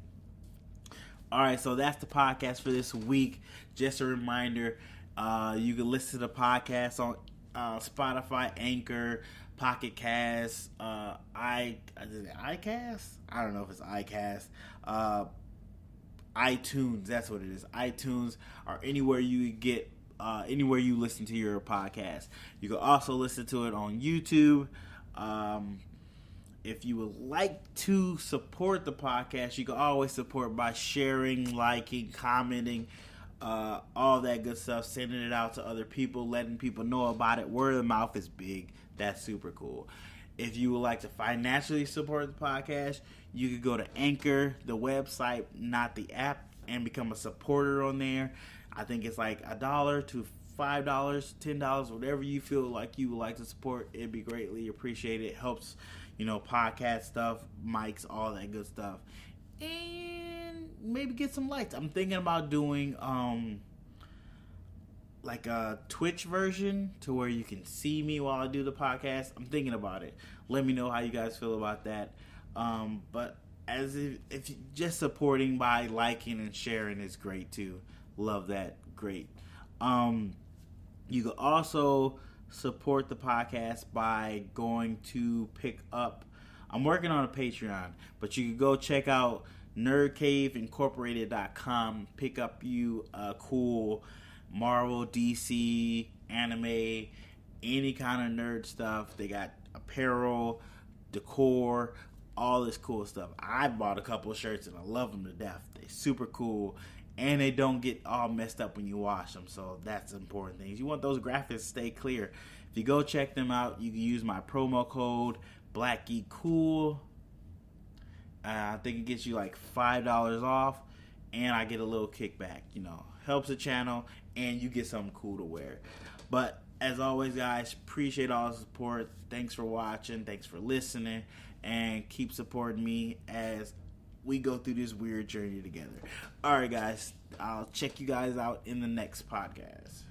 All right, so that's the podcast for this week. Just a reminder, you can listen to the podcast on Spotify, Anchor, Pocket Cast, iCast? I don't know if it's iCast. iTunes, that's what it is. iTunes, or anywhere you get, anywhere you listen to your podcast. You can also listen to it on YouTube. If you would like to support the podcast, you can always support by sharing, liking, commenting, all that good stuff, sending it out to other people, letting people know about it. Word of mouth is big. That's super cool. If you would like to financially support the podcast, you could go to Anchor, the website, not the app, and become a supporter on there. I think it's like $1 to $5, $10, whatever you feel like you would like to support. It'd be greatly appreciated. It helps, podcast stuff, mics, all that good stuff. And maybe get some likes. I'm thinking about doing like a Twitch version to where you can see me while I do the podcast. I'm thinking about it. Let me know how you guys feel about that. But if you just supporting by liking and sharing is great too. Love that. Great. You can also support the podcast by going to pick up. I'm working on a Patreon, but you can go check out nerdcaveincorporated.com. Pick up you a cool Marvel, DC, anime, any kind of nerd stuff. They got apparel, decor, all this cool stuff. I bought a couple of shirts and I love them to death. They're super cool and they don't get all messed up when you wash them. So that's the important thing. You want those graphics to stay clear. If you go check them out, you can use my promo code BLACKGEEKCOOL. I think it gets you like $5 off and I get a little kickback, helps the channel, and you get something cool to wear. But as always, guys, appreciate all the support. Thanks for watching. Thanks for listening. And keep supporting me as we go through this weird journey together. All right, guys. I'll check you guys out in the next podcast.